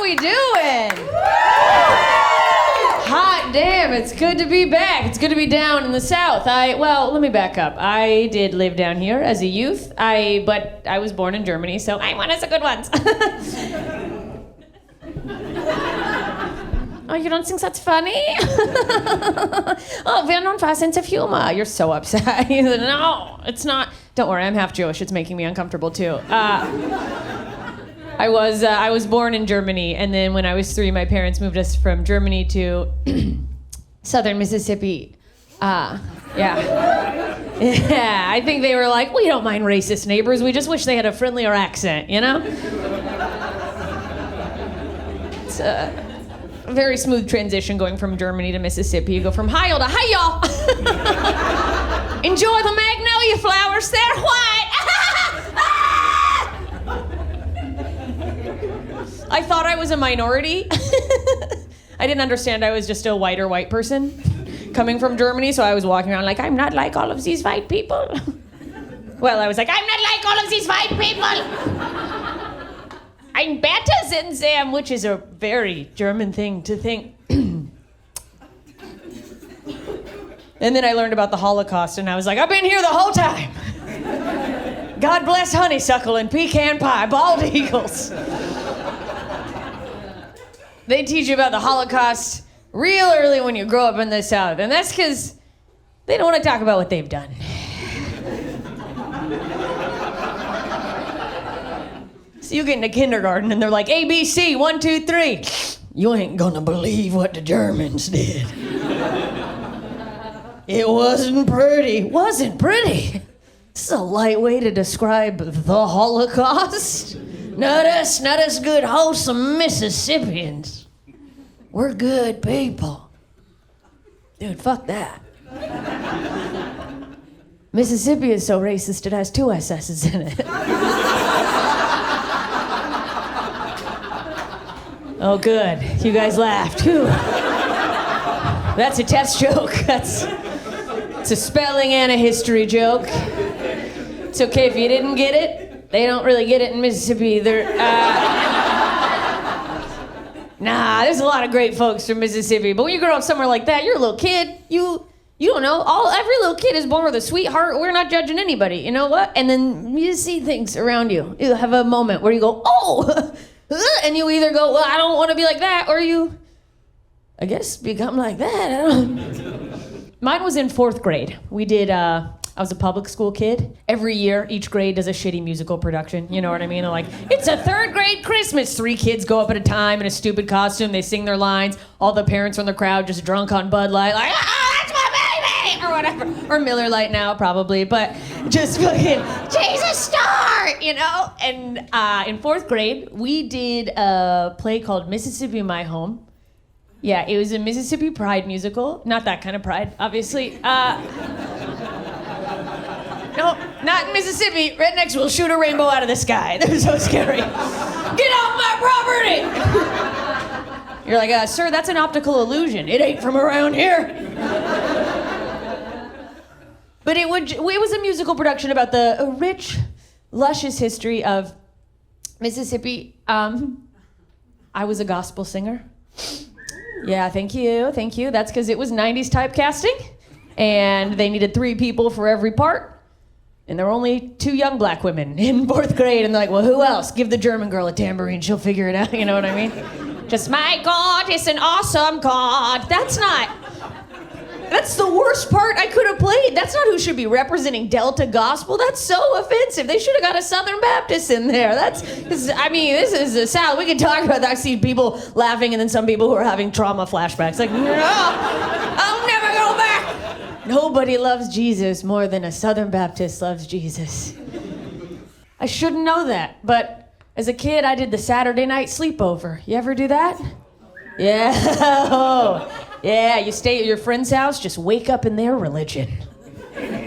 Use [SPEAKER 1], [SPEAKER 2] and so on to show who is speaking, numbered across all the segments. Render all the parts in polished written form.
[SPEAKER 1] we doing? Hot damn, it's good to be back. It's good to be down in the South. Well, let me back up. I did live down here as a youth, but I was born in Germany, so I'm one of the good ones. Oh, you don't think that's funny? Oh, we have no sense of humor. You're so upset. No, it's not. Don't worry, I'm half Jewish. It's making me uncomfortable too. I was born in Germany, and then when I was 3, my parents moved us from Germany to southern Mississippi. Yeah, I think they were like, we don't mind racist neighbors. We just wish they had a friendlier accent, you know? It's a very smooth transition going from Germany to Mississippi. You go from hi-yo to hi-yo. Enjoy the magnolia flowers. They're white. I thought I was a minority. I didn't understand I was just a white person coming from Germany, so I was walking around like, I'm not like all of these white people. Well, I was like, I'm not like all of these white people. I'm better than them, which is a very German thing to think. And then I learned about the Holocaust, and I was like, I've been here the whole time. God bless honeysuckle and pecan pie, bald eagles. They teach you about the Holocaust real early when you grow up in the South, and that's because they don't want to talk about what they've done. So you get into kindergarten, and they're like, ABC, 1, 2, 3. You ain't gonna believe what the Germans did. It wasn't pretty. Wasn't pretty? This is a light way to describe the Holocaust. Not us good, wholesome Mississippians. We're good people. Dude, fuck that. Mississippi is so racist it has 2 SS's in it. Oh, good. You guys laughed. Whew. That's a test joke. It's a spelling and a history joke. It's okay if you didn't get it. They don't really get it in Mississippi either. Nah, there's a lot of great folks from Mississippi, but when you grow up somewhere like that, you're a little kid. You don't know. Every little kid is born with a sweetheart. We're not judging anybody. You know what? And then you see things around you. You have a moment where you go, oh, and you either go, well, I don't want to be like that, or you, I guess, become like that. Mine was in 4th grade. We did. I was a public school kid. Every year, each grade does a shitty musical production. You know what I mean? They're like, it's a 3rd grade Christmas. 3 kids go up at a time in a stupid costume. They sing their lines. All the parents from the crowd just drunk on Bud Light, like, that's my baby, or whatever. Or Miller Lite now, probably. But just fucking, Jesus Star, you know? And in 4th grade, we did a play called Mississippi My Home. Yeah, it was a Mississippi Pride musical. Not that kind of pride, obviously. No, not in Mississippi. Rednecks will shoot a rainbow out of the sky. They're so scary. Get off my property! You're like, sir, that's an optical illusion. It ain't from around here. But it was a musical production about the rich, luscious history of Mississippi. I was a gospel singer. Yeah, thank you. That's because it was 90s typecasting, and they needed 3 people for every part. And there were only 2 young black women in 4th grade, and they're like, well, who else? Give the German girl a tambourine, she'll figure it out, you know what I mean? Just, my God, it's an awesome God. That's the worst part I could have played. That's not who should be representing Delta Gospel. That's so offensive. They should have got a Southern Baptist in there. This is the South. We can talk about that. I see people laughing, and then some people who are having trauma flashbacks. Like, no, I'll never go back. Nobody loves Jesus more than a Southern Baptist loves Jesus. I shouldn't know that, but as a kid, I did the Saturday night sleepover. You ever do that? Yeah. Oh. Yeah, you stay at your friend's house, just wake up in their religion. You're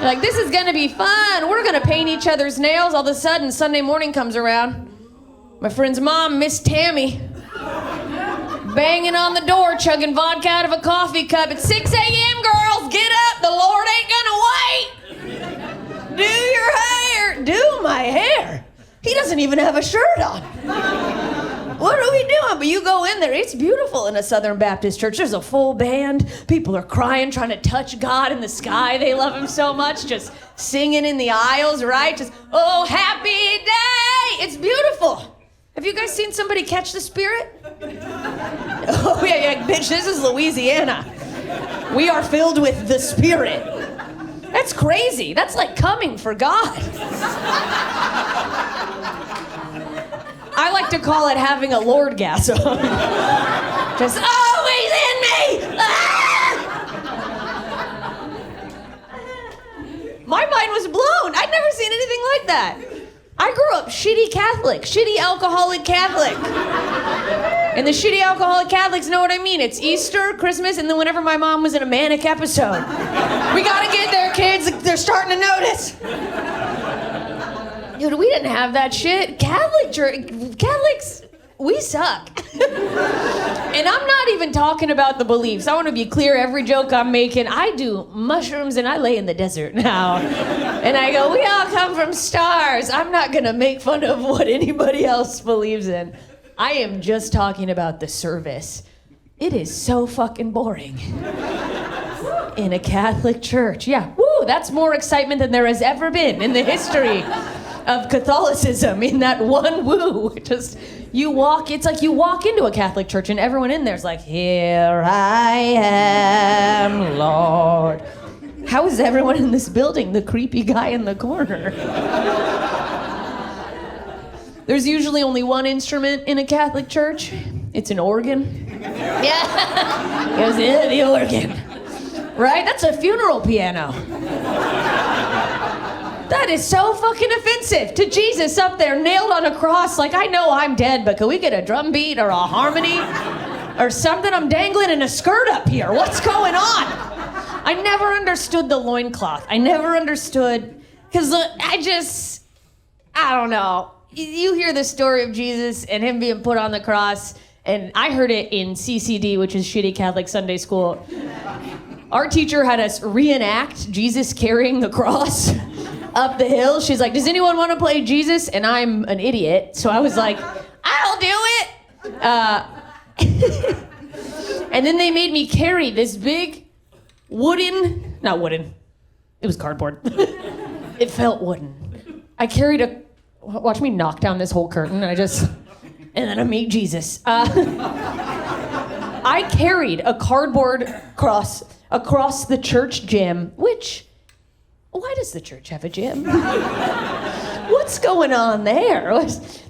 [SPEAKER 1] like, this is gonna be fun. We're gonna paint each other's nails. All of a sudden, Sunday morning comes around. My friend's mom, Miss Tammy, banging on the door, chugging vodka out of a coffee cup. It's 6 a.m., girls. Get up. The Lord ain't gonna wait. Do your hair. Do my hair. He doesn't even have a shirt on. what are we doing? But you go in there, it's beautiful in a Southern Baptist church. There's a full band. People are crying, trying to touch God in the sky. They love him so much. Just singing in the aisles, right? Just, oh, happy day. It's beautiful. Have you guys seen somebody catch the Spirit? Oh, yeah, bitch, this is Louisiana. We are filled with the Spirit. That's crazy. That's like coming for God. I like to call it having a Lordgasm. Just, oh, he's in me! Ah! My mind was blown. I'd never seen anything like that. I grew up shitty Catholic, shitty alcoholic Catholic. And the shitty alcoholic Catholics know what I mean. It's Easter, Christmas, and then whenever my mom was in a manic episode. We gotta get there, kids. They're starting to notice. Dude, we didn't have that shit. Catholics, we suck. And I'm not even talking about the beliefs. I want to be clear, every joke I'm making, I do mushrooms and I lay in the desert now. And I go, we all come from stars. I'm not gonna make fun of what anybody else believes in. I am just talking about the service. It is so fucking boring. In a Catholic church. Yeah, woo, that's more excitement than there has ever been in the history of Catholicism in that one woo. Just, it's like you walk into a Catholic church and everyone in there's like, here I am, Lord. How is everyone in this building the creepy guy in the corner? There's usually only one instrument in a Catholic church. It's an organ. Yeah, it was the organ. Right? That's a funeral piano. That is so fucking offensive to Jesus up there nailed on a cross. Like, I know I'm dead, but can we get a drum beat or a harmony or something? I'm dangling in a skirt up here. What's going on? I never understood the loincloth. I never understood, because I don't know. You hear the story of Jesus and him being put on the cross, and I heard it in CCD, which is shitty Catholic Sunday school. Our teacher had us reenact Jesus carrying the cross up the hill. She's like, does anyone want to play Jesus? And I'm an idiot, so I was like, I'll do it. And then they made me carry this big not wooden, it was cardboard. It felt wooden. I carried watch me knock down this whole curtain, and then I meet Jesus. I carried a cardboard cross across the church gym, why does the church have a gym? What's going on there?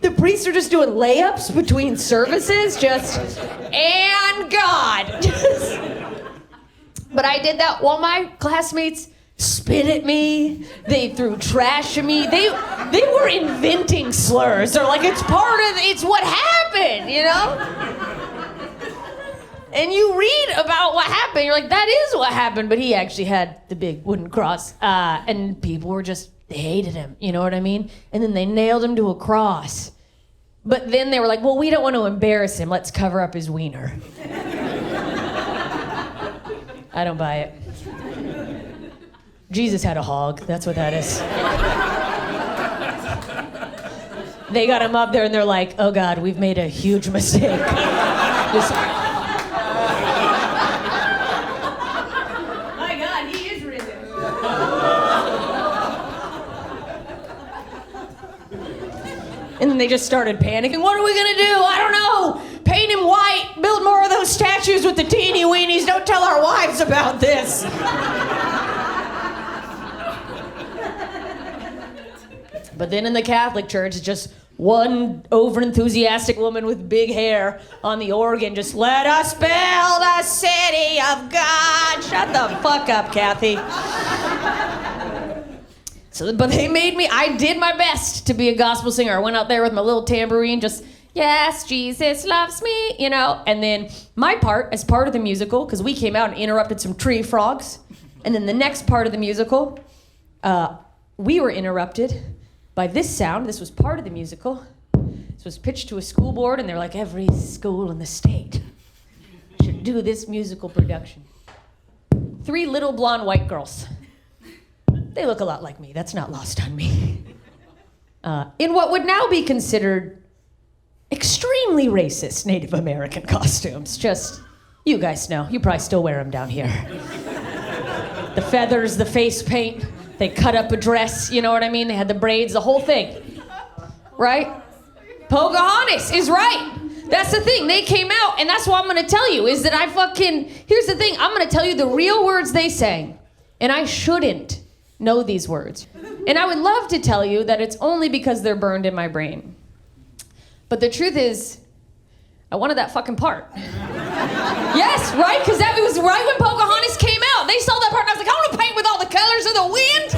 [SPEAKER 1] The priests are just doing layups between services, and God. But I did that while my classmates spit at me, they threw trash at me, they were inventing slurs. They're like, it's what happened, you know? And you read about what happened, you're like, that is what happened, but he actually had the big wooden cross, and people were they hated him, you know what I mean? And then they nailed him to a cross. But then they were like, well, we don't want to embarrass him, let's cover up his wiener. I don't buy it. Jesus had a hog, that's what that is. They got him up there and they're like, oh God, we've made a huge mistake. My God, he is risen. And then they just started panicking. What are we gonna do? I don't know. Paint him white, build more of those statues with the teeny weenies. Don't tell our wives about this. But then in the Catholic Church, it's just one over-enthusiastic woman with big hair on the organ, just let us build a city of God. Shut the fuck up, Kathy. But they made me, I did my best to be a gospel singer. I went out there with my little tambourine, just, yes, Jesus loves me, you know. And then my part, as part of the musical, because we came out and interrupted some tree frogs. And then the next part of the musical, we were interrupted by this sound. This was part of the musical. This was pitched to a school board, and they're like, every school in the state should do this musical production. 3 little blonde white girls. They look a lot like me. That's not lost on me. In what would now be considered extreme extremely racist Native American costumes. Just, you guys know. You probably still wear them down here. The feathers, the face paint. They cut up a dress, you know what I mean? They had the braids, the whole thing. Right? Pocahontas is right. That's the thing. They came out, and that's what I'm going to tell you, is that here's the thing. I'm going to tell you the real words they sang, and I shouldn't know these words. And I would love to tell you that it's only because they're burned in my brain. But the truth is, I wanted that fucking part. Yes, right? Because that was right when Pocahontas came out. They saw that part, and I was like, I want to paint with all the colors of the wind.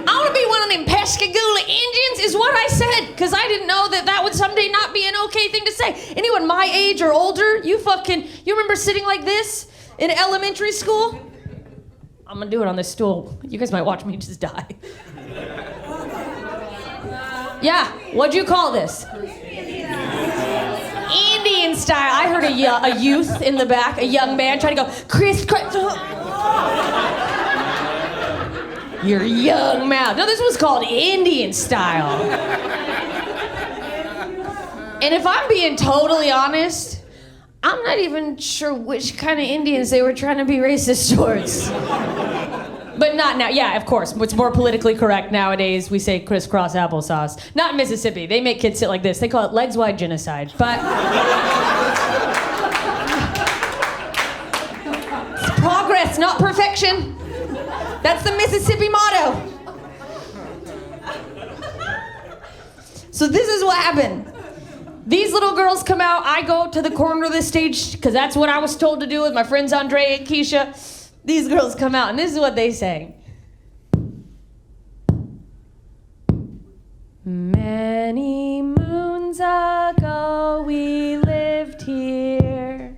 [SPEAKER 1] I want to be one of them Pascagoula Indians, is what I said. Because I didn't know that would someday not be an okay thing to say. Anyone my age or older, you remember sitting like this in elementary school? I'm going to do it on this stool. You guys might watch me just die. Yeah, what'd you call this? Indian style. I heard a youth in the back, a young man trying to go, Chris. Your young mouth. No, this was called Indian style. And if I'm being totally honest, I'm not even sure which kind of Indians they were trying to be racist towards. But not now. Yeah, of course. What's more politically correct nowadays, we say crisscross applesauce. Not in Mississippi. They make kids sit like this. They call it legs wide genocide. But it's progress, not perfection. That's the Mississippi motto. So this is what happened. These little girls come out. I go to the corner of the stage because that's what I was told to do with my friends Andrea and Keisha. These girls come out, and this is what they sang. Many moons ago we lived here.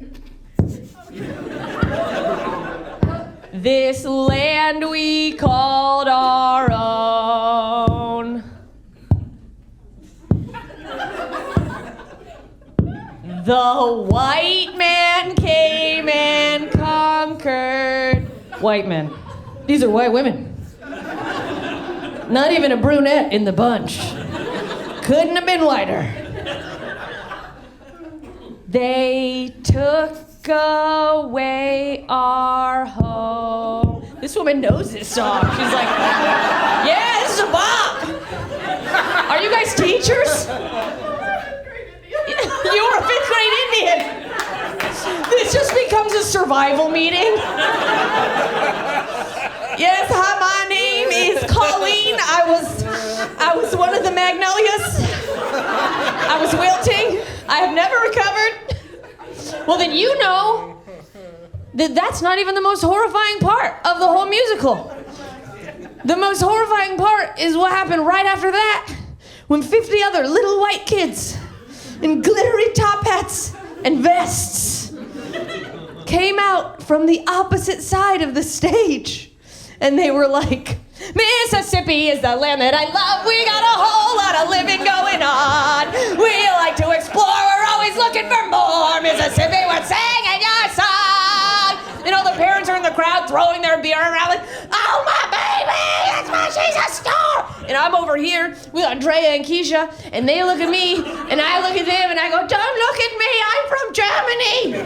[SPEAKER 1] This land we called our own. The white man came and conquered. White men. These are white women. Not even a brunette in the bunch. Couldn't have been whiter. They took away our home. This woman knows this song. She's like, yeah, this is a bop. Are you guys teachers? You were a 5th grade Indian. This just becomes a survival meeting. Yes, hi, my name is Colleen. I was one of the Magnolias. I was wilting. I have never recovered. Well, then you know that that's not even the most horrifying part of the whole musical. The most horrifying part is what happened right after that, when 50 other little white kids in glittery top hats and vests came out from the opposite side of the stage. And they were like, Mississippi is the land that I love. We got a whole lot of living going on. We like to explore. We're always looking for more. Mississippi, we're singing your song. You know, the parents are in the crowd throwing their beer around like, oh, my baby, she's a star. And I'm over here with Andrea and Keisha, and they look at me, and I look at them, and I go, don't look at me, I'm from Germany.